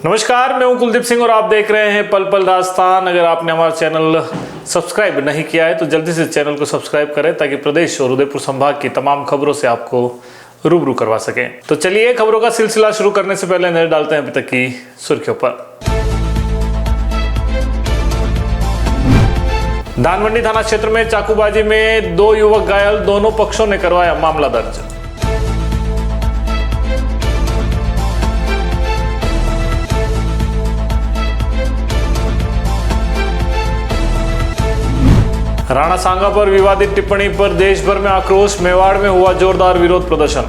नमस्कार, मैं हूं कुलदीप सिंह और आप देख रहे हैं पल पल राजस्थान। अगर आपने हमारा चैनल सब्सक्राइब नहीं किया है तो जल्दी से चैनल को सब्सक्राइब करें ताकि प्रदेश और उदयपुर संभाग की तमाम खबरों से आपको रूबरू करवा सकें। तो चलिए खबरों का सिलसिला शुरू करने से पहले नजर डालते हैं अभी तक की सुर्खियों पर। धानमंडी थाना क्षेत्र में चाकूबाजी में 2 युवक घायल, दोनों पक्षों ने करवाया मामला दर्ज। राणा सांगा पर विवादित टिप्पणी पर देश भर में आक्रोश, मेवाड़ में हुआ जोरदार विरोध प्रदर्शन।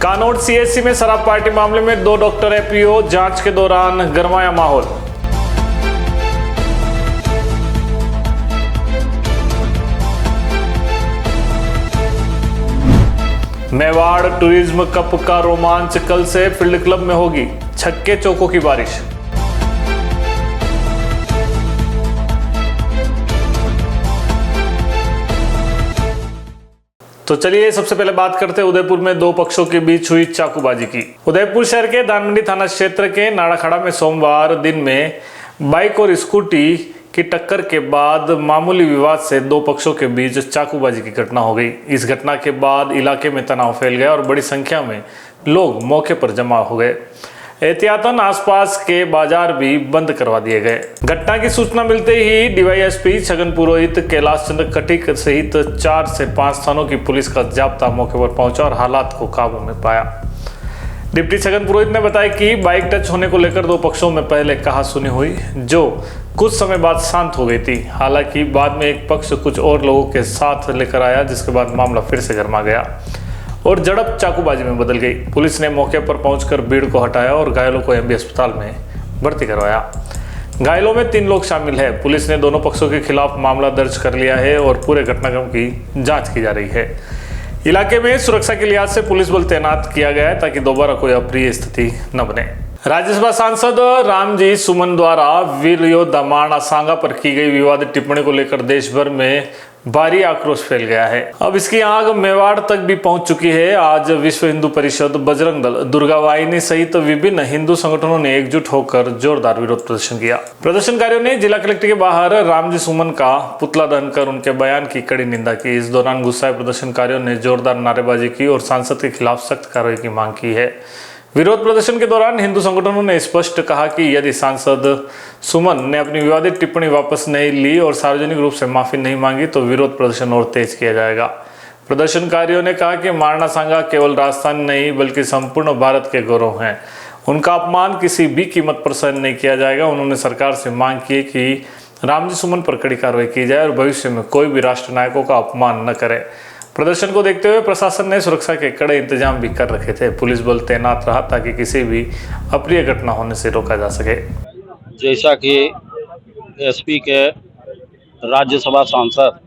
कानोड सीएचसी में शराब पार्टी मामले में 2 डॉक्टर एपीओ, जांच के दौरान गरमाया माहौल। मेवाड़ टूरिज्म कप का रोमांच, कल से फील्ड क्लब में होगी छक्के चौकों की बारिश। तो चलिए सबसे पहले बात करते हैं उदयपुर में 2 पक्षों के बीच हुई चाकूबाजी की। उदयपुर शहर के धानमंडी थाना क्षेत्र के नाड़ाखड़ा में सोमवार दिन में बाइक और स्कूटी की टक्कर के बाद मामूली विवाद से 2 पक्षों के बीच चाकूबाजी की घटना हो गई। इस घटना के बाद इलाके में तनाव फैल गया और बड़ी संख्या में लोग मौके पर जमा हो गए। एहतियातन आसपास के बाजार भी बंद करवा दिए गए। घटना की सूचना मिलते ही डीवाईएसपी छगन पुरोहित, कैलाश चंद्र कटिक सहित 4 से 5 थानों की पुलिस का जाब्ता मौके पर पहुंचा और हालात को काबू में पाया। डिप्टी छगन पुरोहित ने बताया कि बाइक टच होने को लेकर 2 पक्षों में पहले कहासुनी हुई, जो कुछ समय बाद शांत हो गई थी। हालांकि बाद में एक पक्ष कुछ और लोगों के साथ लेकर आया, जिसके बाद मामला फिर से गरमा गया और झड़प चाकूबाजी में बदल गई। पुलिस ने मौके पर पहुंचकर भीड़ को हटाया और घायलों को एमबी अस्पताल में भर्ती करवाया। घायलों में 3 लोग शामिल है। पुलिस ने दोनों पक्षों के खिलाफ मामला दर्ज कर लिया है और पूरे घटनाक्रम की जांच की जा रही है। इलाके में सुरक्षा के लिहाज से पुलिस बल तैनात किया गया है ताकि दोबारा कोई अप्रिय स्थिति न बने। राज्यसभा सांसद रामजी सुमन द्वारा वीर योद्धा राणा सांगा पर की गई विवादित टिप्पणी को लेकर देश भर में भारी आक्रोश फैल गया है। अब इसकी आग मेवाड़ तक भी पहुंच चुकी है। आज विश्व हिंदू परिषद, बजरंग दल, दुर्गा वाहिनी सहित विभिन्न हिंदू संगठनों ने एकजुट होकर जोरदार विरोध प्रदर्शन किया। प्रदर्शनकारियों ने जिला कलेक्टर के बाहर रामजी सुमन का पुतला दहन कर उनके बयान की कड़ी निंदा की। इस दौरान गुस्साए प्रदर्शनकारियों ने जोरदार नारेबाजी की और सांसद के खिलाफ सख्त कार्रवाई की मांग की है। विरोध प्रदर्शन के दौरान हिंदू संगठनों ने स्पष्ट कहा कि यदि सांसद सुमन ने अपनी विवादित टिप्पणी वापस नहीं ली और सार्वजनिक रूप से माफी नहीं मांगी तो विरोध प्रदर्शन और तेज किया जाएगा। प्रदर्शनकारियों ने कहा कि राणा सांगा केवल राजस्थान नहीं बल्कि संपूर्ण भारत के गौरव हैं। उनका अपमान किसी भी कीमत पर सहन नहीं किया जाएगा। उन्होंने सरकार से मांग की कि रामजी सुमन पर कड़ी कार्रवाई की जाए और भविष्य में कोई भी राष्ट्र नायकों का अपमान न करे। प्रदर्शन को देखते हुए प्रशासन ने सुरक्षा के कड़े इंतजाम भी कर रखे थे। पुलिस बल तैनात रहा ताकि किसी भी अप्रिय घटना होने से रोका जा सके। जैसा कि एसपी के राज्यसभा सांसद,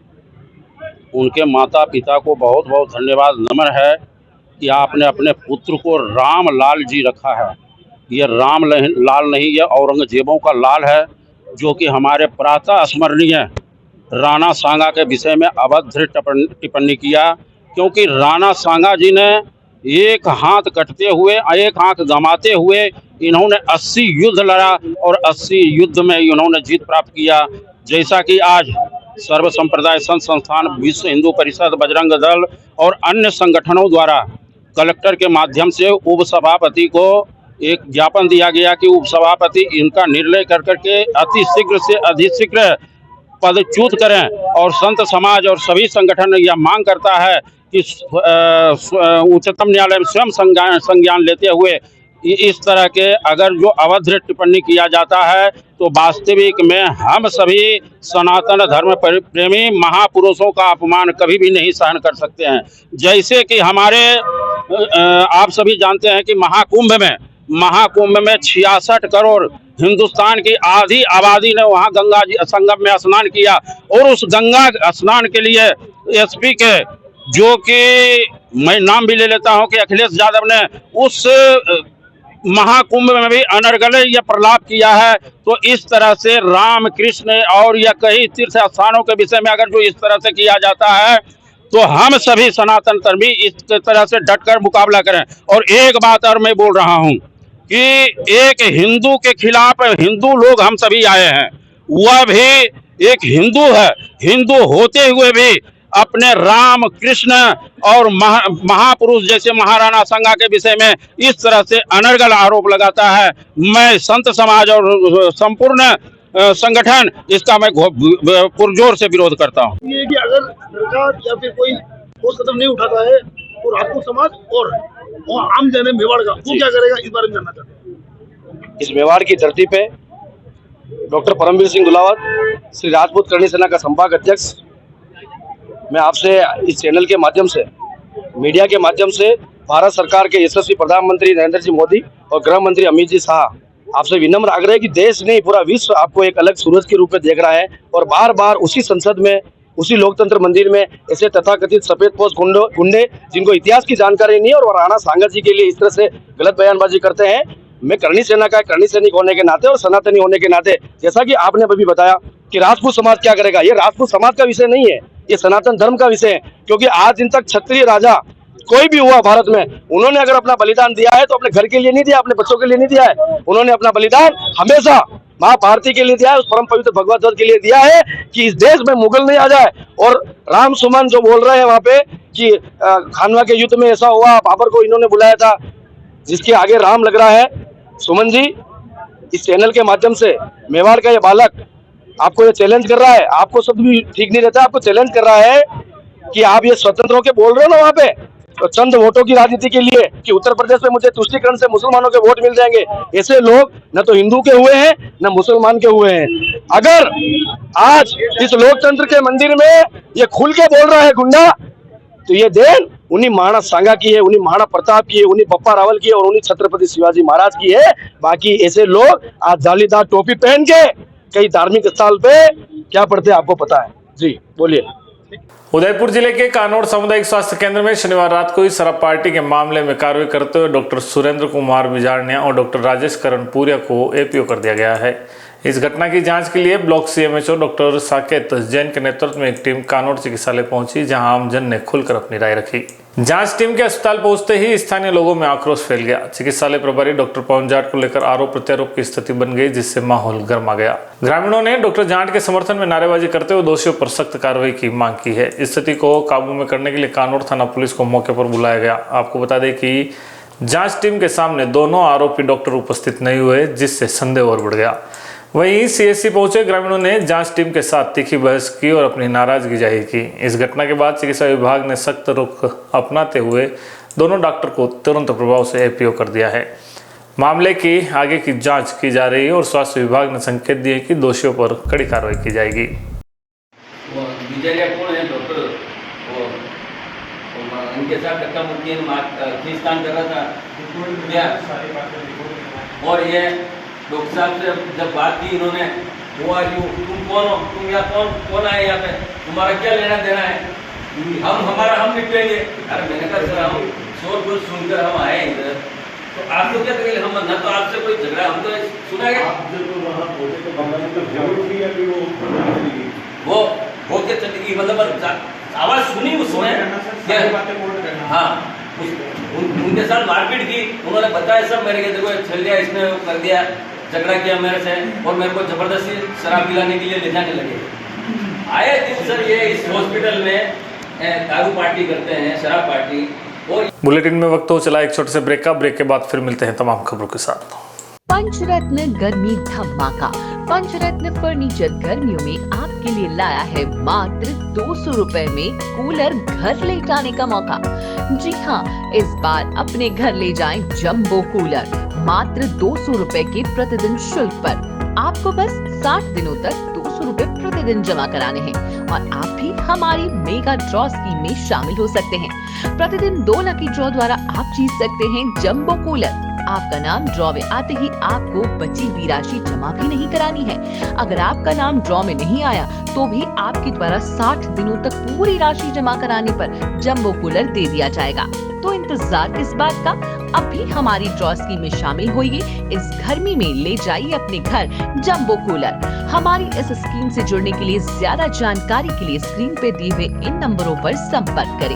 उनके माता पिता को बहुत बहुत धन्यवाद नमन है कि आपने अपने पुत्र को राम लाल जी रखा है। ये राम लाल नहीं, ये औरंगजेबों का लाल है, जो कि हमारे प्रातः स्मरणीय राणा सांगा के विषय में अभद्र टिप्पणी किया। क्योंकि राणा सांगा जी ने एक हाथ कटते हुए, एक हाथ गंवाते हुए इन्होंने 80 युद्ध लड़ा और 80 युद्ध में इन्होंने जीत प्राप्त किया। जैसा कि आज सर्व संप्रदाय संत संस्थान, विश्व हिंदू परिषद, बजरंग दल और अन्य संगठनों द्वारा कलेक्टर के माध्यम से उप सभापति को एक ज्ञापन दिया गया कि उप सभापति इनका निर्णय कर करके अति शीघ्र से अधिशीघ्र पदच्युत करें। और संत समाज और सभी संगठन यह मांग करता है कि उच्चतम न्यायालय में स्वयं संज्ञान लेते हुए इस तरह के अगर जो अभद्र टिप्पणी किया जाता है तो वास्तविक में हम सभी सनातन धर्म प्रेमी महापुरुषों का अपमान कभी भी नहीं सहन कर सकते हैं। जैसे कि हमारे आप सभी जानते हैं कि महाकुंभ में 66 करोड़ हिंदुस्तान की आधी आबादी ने वहां गंगा जी संगम में स्नान किया और उस गंगा स्नान के लिए एसपी के, जो कि मैं नाम भी ले लेता हूं कि अखिलेश यादव ने उस महाकुंभ में भी अनर्गल यह प्रलाप किया है। तो इस तरह से राम कृष्ण और या कई तीर्थ स्थानों के विषय में अगर जो इस तरह से किया जाता है तो हम सभी सनातन धर्मी इस तरह से डटकर मुकाबला करें। और एक बात और मैं बोल रहा हूं कि एक हिंदू के खिलाफ हिंदू लोग हम सभी आए हैं, वह भी एक हिंदू है, हिंदू होते हुए भी अपने राम कृष्ण और महापुरुष जैसे महाराणा सांगा के विषय में इस तरह से अनर्गल आरोप लगाता है। मैं संत समाज और संपूर्ण संगठन इसका मैं पुरजोर से विरोध करता हूँ। ये कि अगर सरकार या फिर कोई ठोस कदम नहीं उठाता है तो राजपूत समाज और आम जन मेवाड़ का वो क्या करेगा, इस बारे में जानना चाहते हैं। इस मेवाड़ की धरती पे डॉक्टर परमवीर सिंह दुलावत, श्री राजपूत करणी सेना का संभाग अध्यक्ष, मैं आपसे इस चैनल के माध्यम से, मीडिया के माध्यम से भारत सरकार के यशस्वी प्रधानमंत्री नरेंद्र जी मोदी और गृह मंत्री अमित जी शाह आपसे विनम्र आग्रह है कि देश नहीं पूरा विश्व आपको एक अलग सूरज के रूप में देख रहा है। और बार बार उसी संसद में, उसी लोकतंत्र मंदिर में ऐसे तथाकथित सफेद पोश गुंडे जिनको इतिहास की जानकारी नहीं है और राणा सांगा जी के लिए इस तरह से गलत बयानबाजी करते हैं। मैं करणी सेना का करणी सैनिक होने के नाते और सनातनी होने के नाते, जैसा कि आपने अभी बताया कि राजपूत समाज क्या करेगा, ये राजपूत समाज का विषय नहीं है, ये सनातन धर्म का विषय है। क्योंकि आज दिन तक क्षत्रिय राजा कोई भी हुआ भारत में, उन्होंने अगर अपना बलिदान दिया है तो अपने घर के लिए नहीं दिया, अपने बच्चों के लिए नहीं दिया है, उन्होंने अपना बलिदान हमेशा माँ भारती के लिए दिया है, उस परम पवित्र भगवत ध्वज के लिए दिया है कि इस देश में मुगल नहीं आ जाए। और राम सुमन जो बोल रहे हैं वहां पे कि खानवा के युद्ध में ऐसा हुआ, बाबर को इन्होंने बुलाया था, जिसके आगे राम लग रहा है। सुमन जी, इस चैनल के माध्यम से मेवाड़ का ये बालक आपको ये चैलेंज कर रहा है, आपको शब्द भी ठीक नहीं रहता, आपको चैलेंज कर रहा है कि आप ये स्वतंत्र होकर बोल रहे हो ना वहां पे तो चंद वोटों की राजनीति के लिए कि उत्तर प्रदेश में मुझे तुष्टीकरण से मुसलमानों के वोट मिल जाएंगे। ऐसे लोग न तो हिंदू के हुए हैं न मुसलमान के हुए हैं। अगर आज इस लोकतंत्र के मंदिर में ये खुल के बोल रहा है गुंडा, तो ये देन उन्हीं महाराणा सांगा की है, उन्हीं महाराणा प्रताप की है, उन्हीं बप्पा रावल की है और उन्हीं छत्रपति शिवाजी महाराज की है। बाकी ऐसे लोग आज जालीदार टोपी पहन के कई धार्मिक स्थल पे क्या पढ़ते हैं आपको पता है। जी बोलिए। उदयपुर जिले के कानोड़ सामुदायिक स्वास्थ्य केंद्र में शनिवार रात को ही शराब पार्टी के मामले में कार्रवाई करते हुए डॉक्टर सुरेंद्र कुमार बिजारनिया और डॉक्टर राजेश करणपुरिया को एपीओ कर दिया गया है। इस घटना की जांच के लिए block CMHO doctor Saket Jain के नेतृत्व में एक टीम कानोड़ चिकित्सालय पहुंची, जहां आमजन ने खुलकर अपनी राय रखी। जांच टीम के अस्पताल पहुंचते ही स्थानीय लोगों में आक्रोश फैल गया। चिकित्सालय प्रभारी डॉक्टर पवन जाट को लेकर आरोप प्रत्यारोप की स्थिति बन गई, जिससे माहौल गर्मा गया। ग्रामीणों ने डॉक्टर जाट के समर्थन में नारेबाजी करते हुए दोषियों पर सख्त कार्रवाई की मांग की है। स्थिति को काबू में करने के लिए कानोड़ थाना पुलिस को मौके पर बुलाया गया। आपको बता दें कि जांच टीम के सामने दोनों आरोपी डॉक्टर उपस्थित नहीं हुए, जिससे संदेह और बढ़ गया। वहीं सीएससी पहुंचे ग्रामीणों ने जांच टीम के साथ तीखी बहस की और अपनी नाराजगी जाहिर की। इस घटना के बाद चिकित्सा विभाग ने सख्त रुख अपनाते हुए दोनों डॉक्टर को तुरंत प्रभाव से एपीओ कर दिया है। मामले की आगे की जांच की जा रही है और स्वास्थ्य विभाग ने संकेत दिए कि दोषियों पर कड़ी कार्रवाई की जाएगी। उनके साथ धक्का मुक्की खींचतान कर रहा था और ये डॉक्टर साहब से जब बात की इन्होंने, वो आज तुम कौन हो, तुम यहाँ कौन आए यहाँ पे, तुम्हारा क्या लेना देना है, हम निपटेंगे। अरे मैंने कहा सर हम शोर गुल सुनकर हम आए इधर, तो आप तो क्या करेंगे, हम न तो आपसे कोई झगड़ा, हम तो सुना गया वो होके चलेगी, मतलब आवाज सुनी उसमें। हाँ, उनके साथ मारपीट की, उन्होंने बताया सब मेरे के, देखो छल दिया इसने, कर दिया, झगड़ा किया मेरे से और मेरे को जबरदस्ती शराब पिलाने के लिए ले जाने लगे। आए दिन सर ये इस हॉस्पिटल में दारू पार्टी करते हैं, शराब पार्टी। और बुलेटिन में वक्त हो चला एक छोटे से ब्रेक का। ब्रेक के बाद फिर मिलते हैं तमाम खबरों के साथ। पंचरत्न गर्मी धमाका। पंचरत्न फर्नीचर गर्मियों में आपके लिए लाया है मात्र 200 रुपए में कूलर घर ले जाने का मौका। जी हाँ, इस बार अपने घर ले जाएं जंबो कूलर मात्र 200 रुपए के प्रतिदिन शुल्क पर। आपको बस 60 दिनों तक 200 रुपए प्रतिदिन जमा कराने हैं और आप भी हमारी मेगा ड्रॉ स्कीम में शामिल हो सकते हैं। प्रतिदिन 2 लकी ड्रॉ द्वारा आप जीत सकते हैं जंबो कूलर। आपका नाम ड्रॉ में आते ही आपको बची हुई राशि जमा भी नहीं करानी है। अगर आपका नाम ड्रॉ में नहीं आया तो भी आपके द्वारा 60 दिनों तक पूरी राशि जमा कराने पर जंबो कूलर दे दिया जाएगा। तो इंतजार किस बात का, अभी हमारी ड्रॉ स्कीम में शामिल होइए। इस गर्मी में ले जाइए अपने घर जंबो कूलर। हमारी इस स्कीम से जुड़ने के लिए ज्यादा जानकारी के लिए स्क्रीन पे दिए हुए इन नंबरों पर संपर्क करें।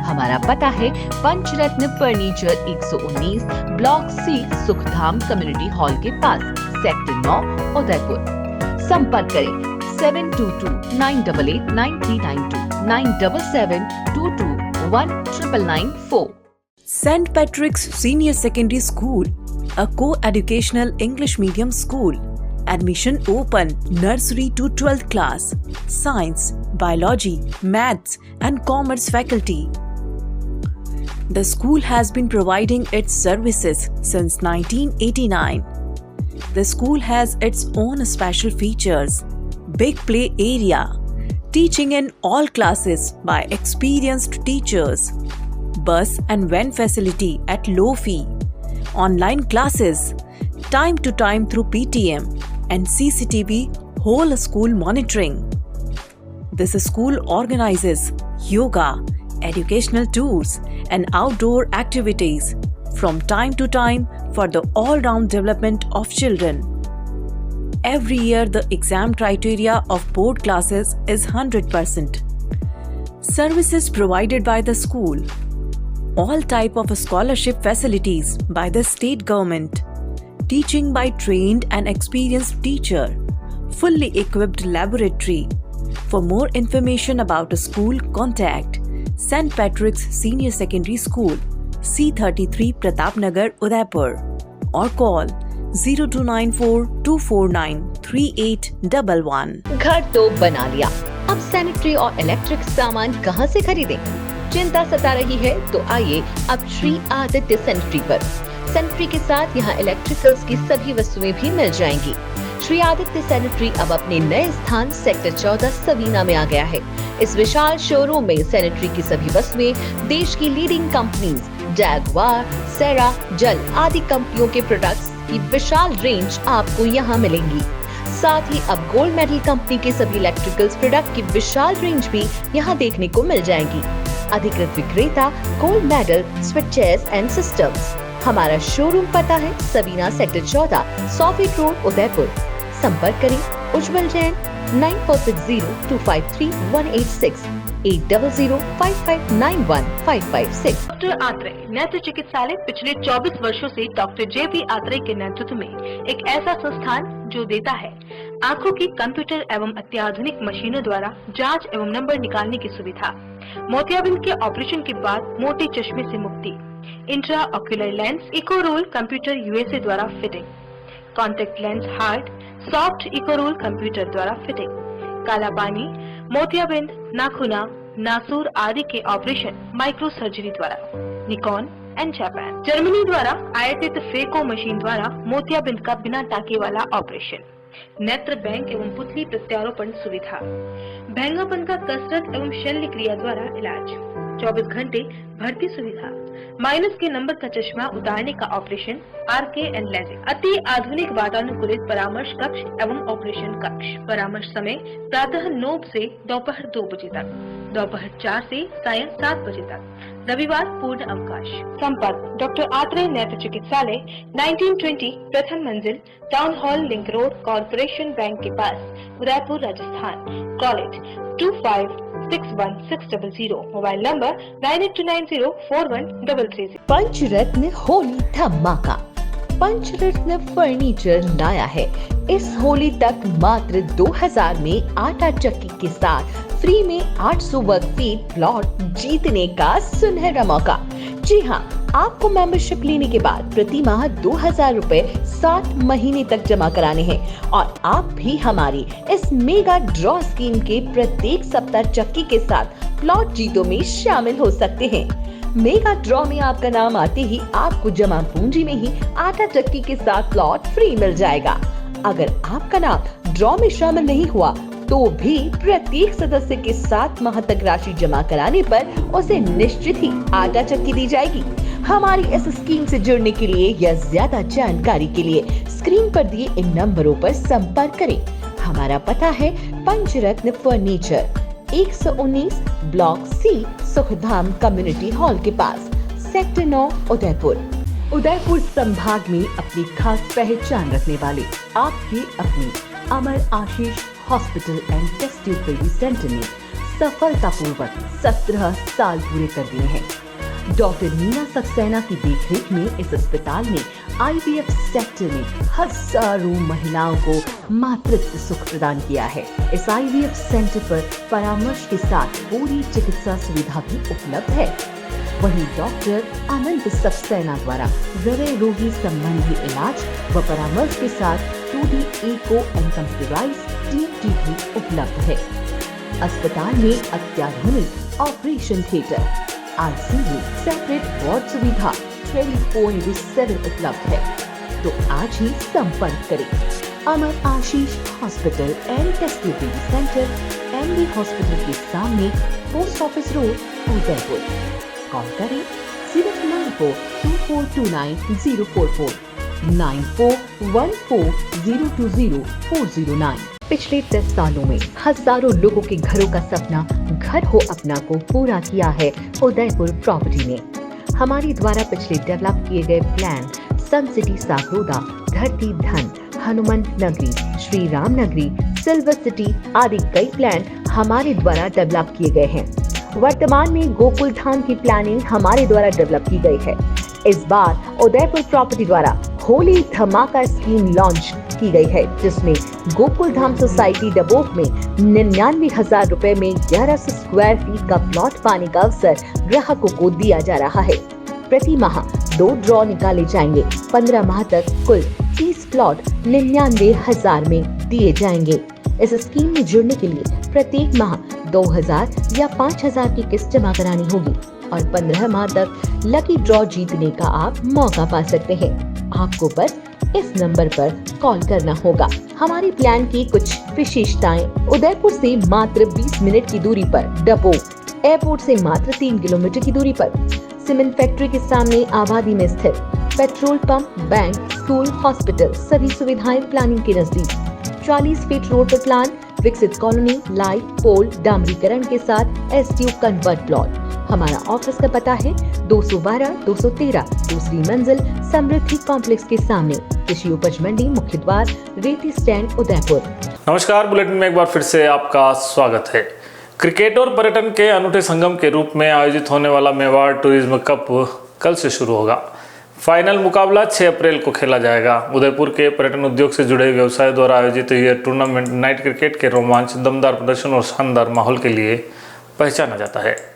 हमारा पता है Panchratna furniture 119 block C Sukhdham community hall के पास, सेक्टर 9 उदयपुर। संपर्क करें 7229889392 9772219994। St. Patrick's Senior Secondary School, a co-educational English medium school. Admission open. Nursery to 12th class. Science, biology, maths and commerce faculty. The school has been providing its services since 1989. The school has its own special features. Big play area. Teaching in all classes by experienced teachers. Bus and van facility at low fee. Online classes. Time to time through PTM and CCTV whole school monitoring. This school organizes yoga, educational tours and outdoor activities from time to time for the all-round development of children. Every year the exam criteria of board classes is 100%. Services provided by the school. All type of scholarship facilities by the state government. Teaching by trained and experienced teacher. Fully equipped laboratory. For more information about the school, contact St. Patrick's Senior Secondary School, C33 Pratapnagar, Udaipur, or call 0294-249-3811. घर तो बना लिया, अब sanitary और electric सामान कहां से खरीदें? चिंता सता रही है तो आइए अब श्री आदित्य सैनिटरी पर। सैनिटरी के साथ यहाँ इलेक्ट्रिकल्स की सभी वस्तुएं भी मिल जाएंगी। श्री आदित्य सैनिटरी अब अपने नए स्थान सेक्टर 14 सवीना में आ गया है। इस विशाल शोरूम में सैनिटरी की सभी वस्तुएं देश की लीडिंग कंपनीज जैगवार, सेरा, जल आदि कंपनियों के प्रोडक्ट्स की विशाल रेंज आपको यहाँ मिलेंगी। साथ ही अब गोल्ड मेडल कंपनी के सभी इलेक्ट्रिकल्स प्रोडक्ट की विशाल रेंज भी यहाँ देखने को मिल जाएंगी। अधिकृत विक्रेता gold medal switches and systems. हमारा शोरूम पता है Savina sector 14 100 feet road Udaipur. संपर्क करें उज्जवल जैन 9460253186 8005591556। डॉक्टर आत्रेय नेत्र चिकित्सालय पिछले 24 वर्षों से डॉक्टर JP आत्रेय के नेतृत्व में एक ऐसा संस्थान जो देता है आंखों की कंप्यूटर एवं अत्याधुनिक मशीनों द्वारा जांच एवं नंबर निकालने की सुविधा, मोतियाबिंद के ऑपरेशन के बाद मोटे चश्मे से मुक्ति, intra ocular lens, eco roll computer USA द्वारा fitting, contact lens hard soft eco roll computer द्वारा फिटिंग, काला पानी, मोतियाबिंद, नाखूना, नासूर आदि के ऑपरेशन माइक्रो सर्जरी द्वारा, निकॉन एंड जापान, जर्मनी द्वारा आयातित फेको मशीन द्वारा मोतियाबिंद का बिना टाके वाला ऑपरेशन, नेत्र बैंक एवं पुतली प्रत्यारोपण सुविधा, भैंगापन का कसरत एवं शल्य क्रिया द्वारा इलाज, 24 घंटे भर्ती सुविधा, माइनस के नंबर का चश्मा उतारने का ऑपरेशन, RK एंड लेजिक, अति आधुनिक वातानुकूलित परामर्श कक्ष एवं ऑपरेशन कक्ष। परामर्श समय प्रातः 9 से दोपहर 2 बजे तक, दोपहर 4 से सायं 7 बजे तक, रविवार पूर्ण अवकाश। संपर्क डॉक्टर आत्रेय नेत्र चिकित्सालय 1920 प्रथम मंजिल town hall link road corporation bank के पास Udaipur Rajasthan. College 256160, mobile number 9829041330। Panchratna Holi धमाका। पंचरत्न फर्नीचर लाया है इस होली तक मात्र 2000 में आटा चक्की के साथ फ्री में 800 वर्ग फीट प्लॉट जीतने का सुनहरा मौका। जी हाँ, आपको मेंबरशिप लेने के बाद प्रति माह 2000 रुपए 7 महीने तक जमा कराने हैं और आप भी हमारी इस मेगा ड्रॉ स्कीम के प्रत्येक सप्ताह चक्की के साथ प्लॉट जीतों में शामिल हो सकते हैं। मेगा ड्रॉ में आपका नाम आते ही आपको जमा पूंजी में ही आटा चक्की के साथ प्लॉट फ्री मिल जाएगा। अगर आपका नाम ड्रॉ में शामिल नहीं हुआ तो भी प्रत्येक सदस्य के 7 माह तक राशि जमा कराने पर उसे निश्चित ही आटा चक्की दी जाएगी। हमारी इस स्कीम से जुड़ने के लिए या ज्यादा जानकारी के लिए स्क्रीन पर दिए इन नंबरों पर संपर्क करें। हमारा पता है Panchratna furniture, 119 block C, Sukhdham community hall के पास, सेक्टर 9, उदयपुर। उदयपुर संभाग में अपनी खास पहचान रखने वाले आपके अपने Amar Ashish hospital and test tube baby centre ने सफलतापूर्वक 17 साल पूरे कर दिए हैं। डॉक्टर नीना सक्सेना की देखरेख में इस अस्पताल ने IVF सेक्टर में हजारों महिलाओं को मातृत्व सुख प्रदान किया है। इस IVF सेंटर पर परामर्श के साथ पूरी चिकित्सा सुविधा भी उपलब्ध है। वहीं डॉक्टर अनंत सक्सेना द्वारा हृदय रोगी संबंधी इलाज व परामर्श के साथ 2D echo and computerised TMT भी उपलब्ध है। अस्पताल में अत्याधुनिक operation theatre, ICU, separate ward सुविधा 24/7 उपलब्ध है। तो आज ही संपर्क करें। Amar Ashish hospital and test tube baby centre, MD hospital के सामने, post office road, Udaipur. Call करें 0942429 9414020409। पिछले 10 सालों में हजारों लोगों के घरों का सपना घर हो अपना को पूरा किया है उदयपुर प्रॉपर्टी ने। हमारे द्वारा पिछले डेवलप किए गए प्लान सन सिटी सागरोदा, धरती धन, हनुमंत नगरी, श्री राम नगरी, सिल्वर सिटी आदि कई प्लान हमारे द्वारा डेवलप किए गए हैं। वर्तमान में गोकुल धाम की प्लानिंग हमारे द्वारा डेवलप की गई है। इस बार उदयपुर प्रॉपर्टी द्वारा होली धमाका स्कीम लॉन्च की गई है, जिसमें गोकुल धाम सोसाइटी डबोक में 99,000 रुपए में 1100 स्क्वायर फीट का प्लॉट पाने का अवसर ग्राहकों को दिया जा रहा है। प्रति माह 2 ड्रॉ निकाले जाएंगे। 15 माह तक कुल 30 प्लॉट 99,000 में दिए जाएंगे। इस स्कीम में जुड़ने के लिए प्रत्येक माह 2,000 या 5,000 की किस्त जमा करानी होगी और 15 माह तक लकी ड्रॉ जीतने का आप मौका पा सकते हैं। आपको बस इस नंबर पर कॉल करना होगा। हमारे प्लान की कुछ विशेषताएं: उदयपुर से मात्र 20 मिनट की दूरी पर डबोक, एयरपोर्ट से मात्र 3 किलोमीटर की दूरी पर, सीमेंट फैक्ट्री के सामने आबादी में स्थित, petrol pump, bank, school, hospital सभी सुविधाएं प्लानिंग के नजदीक, 40 फीट रोड पर प्लान, विकसित कॉलोनी, लाइट पोल, डामरीकरण के साथ STU कन्वर्ट प्लॉट। हमारा ऑफिस का पता है 212-213 दूसरी मंजिल, समृद्धि कॉम्प्लेक्स के सामने, कृषि उपज मंडी, मुख्य द्वार, रेती स्टैंड, उदयपुर। नमस्कार, बुलेटिन में एक बार फिर से आपका स्वागत है। क्रिकेट और पर्यटन के अनूठे संगम के रूप में आयोजित होने वाला मेवाड़ टूरिज्म कप कल से शुरू होगा। फाइनल मुकाबला 6 अप्रैल को खेला जाएगा। उदयपुर के पर्यटन उद्योग से जुड़े व्यवसाय द्वारा आयोजित यह टूर्नामेंट नाइट क्रिकेट के रोमांच, दमदार प्रदर्शन और शानदार माहौल के लिए पहचाना जाता है।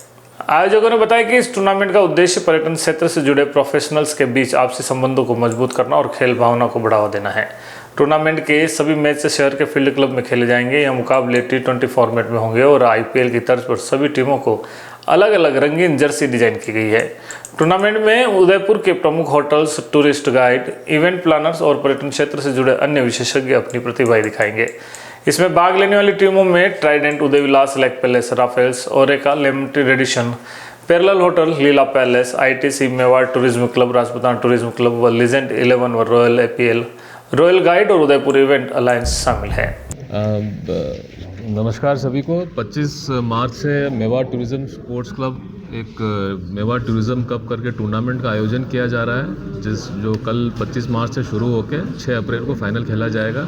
आयोजकों ने बताया कि इस टूर्नामेंट का उद्देश्य पर्यटन क्षेत्र से जुड़े प्रोफेशनल्स के बीच आपसी संबंधों को मजबूत करना और खेल भावना को बढ़ावा देना है। टूर्नामेंट के सभी मैच शहर के फील्ड क्लब में खेले जाएंगे। यह मुकाबले T20 फॉर्मेट में होंगे और IPL की तर्ज पर सभी टीमों को अलग अलग रंगीन जर्सी डिजाइन की गई है। टूर्नामेंट में उदयपुर के प्रमुख hotels, tourist guide, event planners और पर्यटन क्षेत्र से जुड़े अन्य विशेषज्ञ अपनी प्रतिभाएं दिखाएंगे। इसमें भाग लेने वाली टीमों में Trident, Uday Vilas, lake palace, Raffles, ओरेका limited edition, parallel hotel, Leela palace, ITC, Mewar tourism club, Rajputana tourism club व लीजेंड 11 व रॉयल APL, रॉयल गाइड और उदयपुर इवेंट अलायंस शामिल है। नमस्कार सभी को। 25 मार्च से मेवाड़ टूरिज्म स्पोर्ट्स क्लब एक मेवाड़ टूरिज्म कप करके टूर्नामेंट का आयोजन किया जा रहा है, जो कल 25 मार्च से शुरू होकर 6 अप्रैल को फाइनल खेला जाएगा।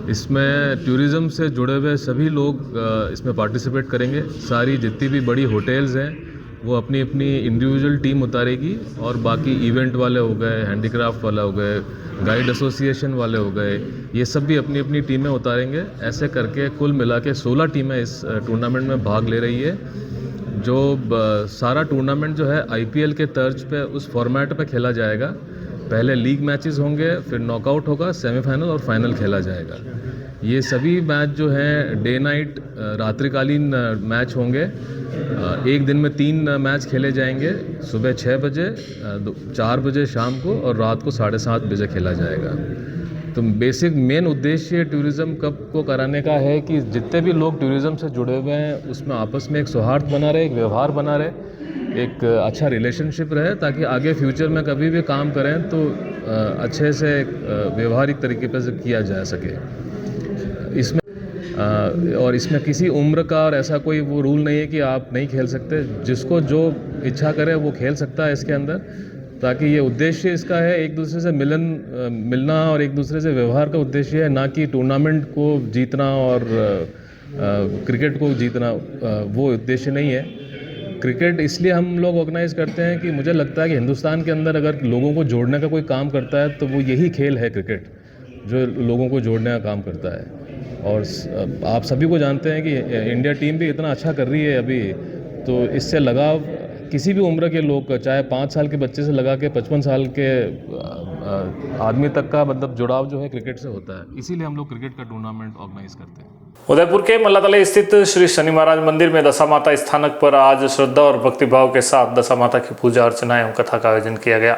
इसमें टूरिज़्म से जुड़े हुए सभी लोग इसमें पार्टिसिपेट करेंगे। सारी जितनी भी बड़ी होटल्स हैं वो अपनी अपनी इंडिविजुअल टीम उतारेगी और बाकी इवेंट वाले हो गए, हैंडीक्राफ्ट वाले हो गए, गाइड एसोसिएशन वाले हो गए, ये सब भी अपनी अपनी टीमें उतारेंगे। ऐसे करके कुल मिला के 16 टीमें इस टूर्नामेंट में भाग ले रही है। जो सारा टूर्नामेंट जो है IPL के तर्ज पे उस फॉर्मेट पे खेला जाएगा। पहले लीग मैचेस होंगे, फिर नॉकआउट होगा, सेमीफाइनल और फाइनल खेला जाएगा। ये सभी मैच जो हैं डे नाइट रात्रिकालीन मैच होंगे। एक दिन में 3 मैच खेले जाएंगे, सुबह 6 बजे, 4 बजे शाम को और रात को 7:30 बजे खेला जाएगा। तो बेसिक मेन उद्देश्य टूरिज़्म कप को कराने का है कि जितने भी लोग टूरिज़्म से जुड़े हुए हैं उसमें आपस में एक सौहार्द बना रहे, एक व्यवहार बना रहे, एक अच्छा रिलेशनशिप रहे, ताकि आगे फ्यूचर में कभी भी काम करें तो अच्छे से व्यवहारिक तरीके पर से किया जा सके। इसमें और इसमें किसी उम्र का और ऐसा कोई वो रूल नहीं है कि आप नहीं खेल सकते। जिसको जो इच्छा करे वो खेल सकता है इसके अंदर, ताकि ये उद्देश्य इसका है एक दूसरे से मिलना और एक दूसरे से व्यवहार का उद्देश्य है, ना कि टूर्नामेंट को जीतना और क्रिकेट को जीतना, वो उद्देश्य नहीं है। क्रिकेट इसलिए हम लोग ऑर्गेनाइज करते हैं कि मुझे लगता है कि हिंदुस्तान के अंदर अगर लोगों को जोड़ने का कोई काम करता है तो वो यही खेल है, क्रिकेट, जो लोगों को जोड़ने का काम करता है। और आप सभी को जानते हैं कि इंडिया टीम भी इतना अच्छा कर रही है अभी, तो इससे लगाव किसी भी उम्र के लोग का, चाहे 5 साल के बच्चे से लगा के 55 साल के आदमी तक का मतलब जुड़ाव जो है क्रिकेट से होता है। इसीलिए हम लोग क्रिकेट का टूर्नामेंट ऑर्गेनाइज करते हैं। उदयपुर के मल्लातले स्थित श्री शनि महाराज मंदिर में दशा माता स्थानक पर आज श्रद्धा और भक्तिभाव के साथ दशा माता की पूजा अर्चना एवं कथा का आयोजन किया गया।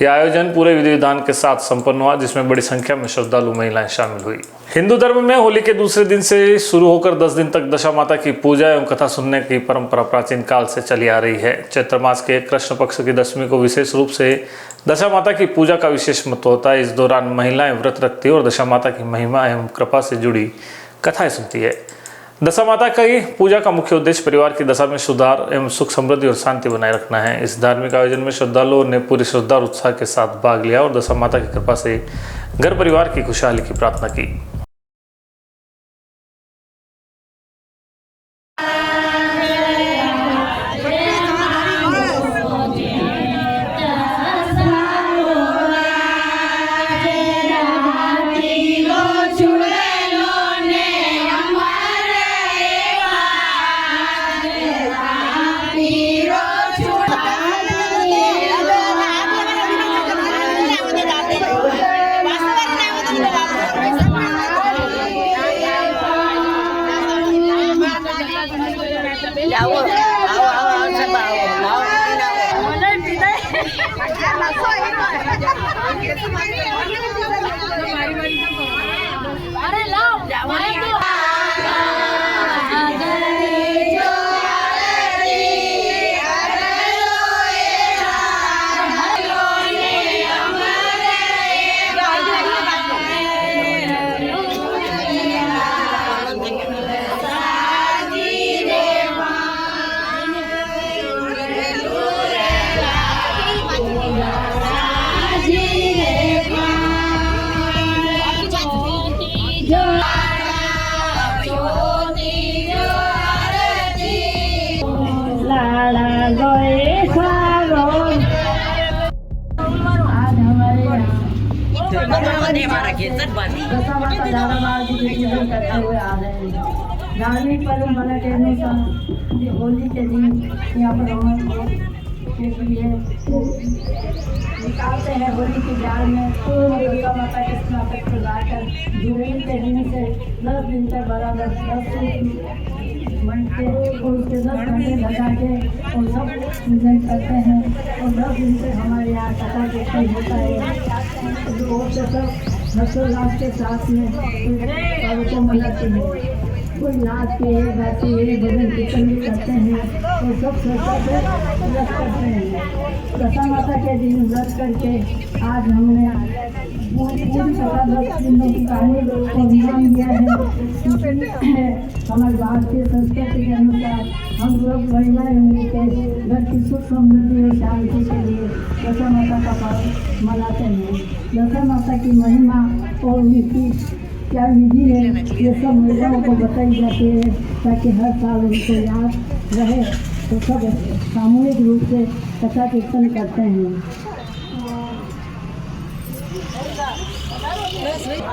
यह आयोजन पूरे विधि विधान के साथ संपन्न हुआ, जिसमें बड़ी संख्या में श्रद्धालु महिलाएं शामिल हुई। हिंदू धर्म में होली के दूसरे दिन से शुरू होकर 10 दिन तक दशा माता की पूजा एवं कथा सुनने की परंपरा प्राचीन काल से चली आ रही है। चैत्र मास के कृष्ण पक्ष की दशमी को विशेष रूप से दशा माता की पूजा का विशेष महत्व होता है। इस दौरान महिलाएं व्रत रखती है और दशा माता की महिमा एवं कृपा से जुड़ी कथाएं सुनती है। दशा माता की पूजा का मुख्य उद्देश्य परिवार की दशा में सुधार एवं सुख समृद्धि और शांति बनाए रखना है। इस धार्मिक आयोजन में श्रद्धालुओं ने पूरी श्रद्धा और उत्साह के साथ भाग लिया और दशा माता की कृपा से घर परिवार की खुशहाली की प्रार्थना की। धार्मिक परंपरा के अनुसार होली के दिन यहाँ पर हम के लिए निकालते हैं। होली की जाल में दुर्गा माता के स्नातक को लाकर जुड़ेल के दिन से 10 दिन तक बराबर 10 घंटे और उसके 10 घंटे लगा के और सब पूजन करते हैं। और 10 दिन तक हमारे यहाँ कथा कीर्तन होता है और सब हर्षोल्लास के साथ में पर्व को मनाते हैं। कोई नाचते हैं, गाते हैं, भजन कीर्तन भी करते हैं और सब श्रद्धा से व्रत करते हैं। दशा माता के दिन व्रत करके आज हमने पूरी कथा 10 दिनों की कहानी को ध्यान दिया है। हमारे भारतीय संस्कृति के अनुसार हम लोग महिलाएं मिलकर घर की सुख समृद्धि और शांति के लिए दशा माता का पर्व मनाते हैं। दशा माता की महिमा और उनकी क्या विधि है, ये सब महिलाओं को बताई जाती है ताकि हर साल उनको याद रहे। तो सब सामूहिक रूप से कथा कीर्तन करते हैं।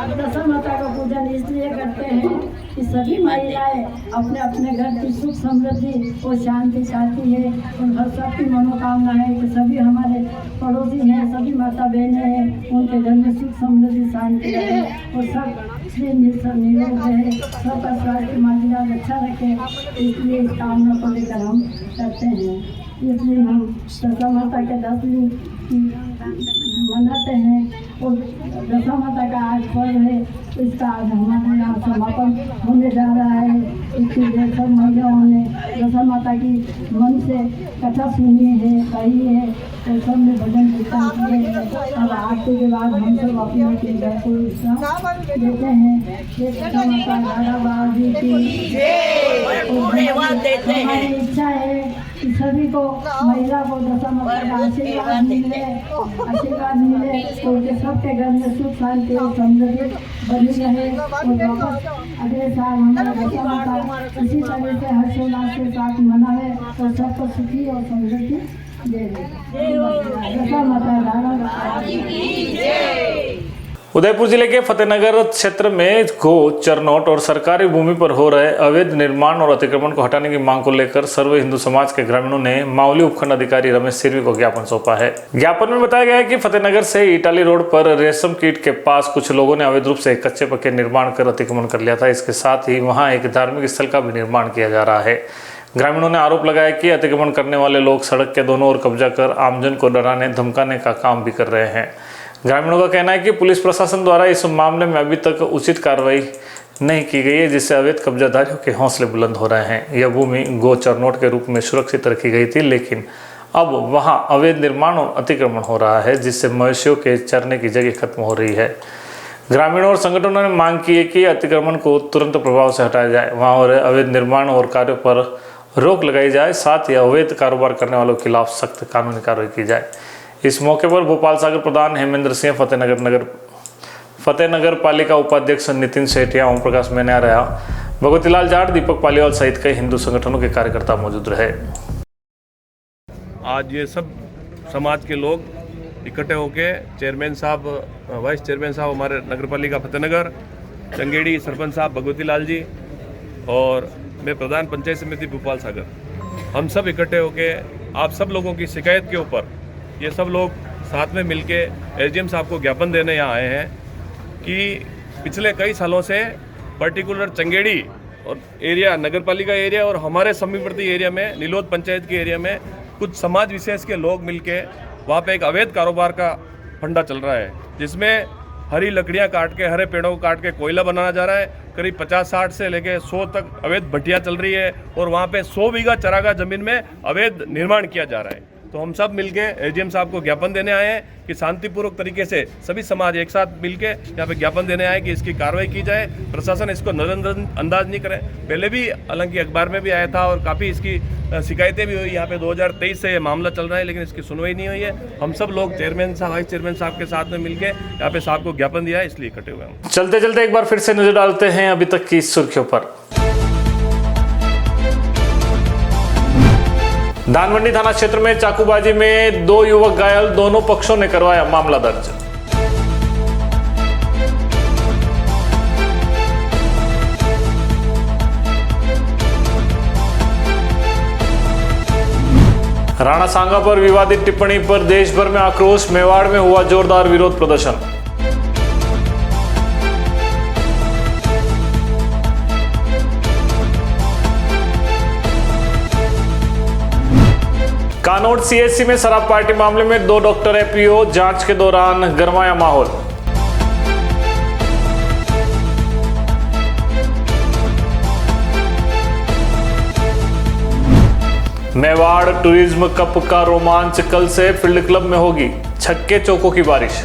दशा माता का पूजन इसलिए करते हैं कि सभी महिलाएं अपने अपने घर की सुख समृद्धि और शांति चाहती है और हर सबकी मनोकामना है कि सभी हमारे पड़ोसी हैं, सभी माता बहनें हैं, उनके घर में सुख समृद्धि शांति रहे और सब निरोग रहे, सबका स्वास्थ्य मालिका अच्छा रखे। इसलिए इस कामना को लेकर हम करते हैं। इसलिए हम दशा माता के 10 दिन मनाते हैं और दशा माता का आज पर्व है। इसका आज हमारे यहाँ समापन होने जा रहा है। इसके लिए सब महिलाओं ने दशा माता की मन से कथा सुनी है, कही है और सब ने भजन कीर्तन किए हैं। अब आरती के बाद हम सब अपने अपने घर को विश्राम देते हैं। ये दशा माता दादा बाबा की हमारी इच्छा है कि सभी को महिला को दशा माता का आशीर्वाद मिले तो उनके सबके घर में सुख शांति और समृद्धि बनी रहे। और वापस अगले साल हमारा दशा माता इसी तरह से हर्षोल्लास के साथ मनाए और सबको सुखी और समृद्धि दे दशा माता दादा उदयपुर जिले के फतेहनगर क्षेत्र में गो चरनोट और सरकारी भूमि पर हो रहे अवैध निर्माण और अतिक्रमण को हटाने की मांग को लेकर सर्व हिंदू समाज के ग्रामीणों ने मावली उपखंड अधिकारी रमेश सिरवी को ज्ञापन सौंपा है। ज्ञापन में बताया गया है कि फतेहनगर से इटाली रोड पर रेशम कीट के पास कुछ लोगों ने अवैध रूप से कच्चे पक्के निर्माण कर अतिक्रमण कर लिया था। इसके साथ ही वहाँ एक धार्मिक स्थल का भी निर्माण किया जा रहा है। ग्रामीणों ने आरोप लगाया कि अतिक्रमण करने वाले लोग सड़क के दोनों ओर कब्जा कर आमजन को डराने धमकाने का काम भी कर रहे हैं। ग्रामीणों का कहना है कि पुलिस प्रशासन द्वारा इस मामले में अभी तक उचित कार्रवाई नहीं की गई है, जिससे अवैध कब्जाधारियों के हौसले बुलंद हो रहे हैं। यह भूमि गो चरनोट के रूप में सुरक्षित रखी गई थी, लेकिन अब वहां अवैध निर्माण और अतिक्रमण हो रहा है, जिससे मवेशियों के चरने की जगह खत्म हो रही है। ग्रामीणों और संगठनों ने मांग की है कि अतिक्रमण को तुरंत प्रभाव से हटाया जाए, वहाँ हो रहे अवैध निर्माण और कार्यों पर रोक लगाई जाए, साथ ही अवैध कारोबार करने वालों के खिलाफ सख्त कानूनी कार्रवाई की जाए। इस मौके पर भोपाल सागर प्रधान हेमेंद्र सिंह, फतेहनगर पालिका उपाध्यक्ष नितिन सेठिया, ओम प्रकाश मेहरा, भगवतीलाल जाट, दीपक पालीवाल सहित कई हिंदू संगठनों के कार्यकर्ता मौजूद रहे। आज ये सब समाज के लोग इकट्ठे होके चेयरमैन साहब, वाइस चेयरमैन साहब हमारे नगर पालिका फतेहनगर, चंगेड़ी सरपंच साहब भगवतीलाल जी और मैं प्रधान पंचायत समिति भोपाल सागर, हम सब इकट्ठे होके आप सब लोगों की शिकायत के ऊपर ये सब लोग साथ में मिलके एसडीएम साहब को ज्ञापन देने यहाँ आए हैं कि पिछले कई सालों से पर्टिकुलर चंगेड़ी और एरिया, नगर पालिका एरिया और हमारे समीपवर्ती एरिया में, नीलोद पंचायत के एरिया में कुछ समाज विशेष के लोग मिलके वहाँ पे एक अवैध कारोबार का फंडा चल रहा है, जिसमें हरी लकड़ियाँ काट के, हरे पेड़ों को काट के कोयला बनाया जा रहा है। करीब 50-60 से लेके 100 तक अवैध भट्टियाँ चल रही है और वहाँ पे 100 बीघा चरागाह जमीन में अवैध निर्माण किया जा रहा है। तो हम सब मिलके एसडीएम साहब को ज्ञापन देने आए हैं कि शांतिपूर्वक तरीके से सभी समाज एक साथ मिलके यहाँ पे ज्ञापन देने आए कि इसकी कार्रवाई की जाए, प्रशासन इसको नजरअंदाज नहीं करे। पहले भी हालांकि अखबार में भी आया था और काफ़ी इसकी शिकायतें भी हुई। यहाँ पे 2023 से ये मामला चल रहा है, लेकिन इसकी सुनवाई नहीं हुई है। हम सब लोग चेयरमैन साहब, वाइस चेयरमैन साहब के साथ में मिलके यहाँ पे साहब को ज्ञापन दिया है, इसलिए इकट्ठे हुए हैं। चलते चलते एक बार फिर से नजर डालते हैं अभी तक की सुर्खियों पर। धानमंडी थाना क्षेत्र में चाकूबाजी में 2 युवक घायल, दोनों पक्षों ने करवाया मामला दर्ज। राणा सांगा पर विवादित टिप्पणी पर देश भर में आक्रोश, मेवाड़ में हुआ जोरदार विरोध प्रदर्शन। कानोड सीएचसी में शराब पार्टी मामले में 2 डॉक्टर एपीओ, जांच के दौरान गरमाया माहौल। मेवाड़ टूरिज्म कप का रोमांच कल से फील्ड क्लब में होगी छक्के चौकों की बारिश।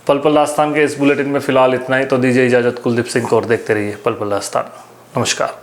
पल पल दास्तान के इस बुलेटिन में फिलहाल इतना ही। तो दीजिए इजाजत कुलदीप सिंह को और देखते रहिए पल पल दास्तान। नमस्कार।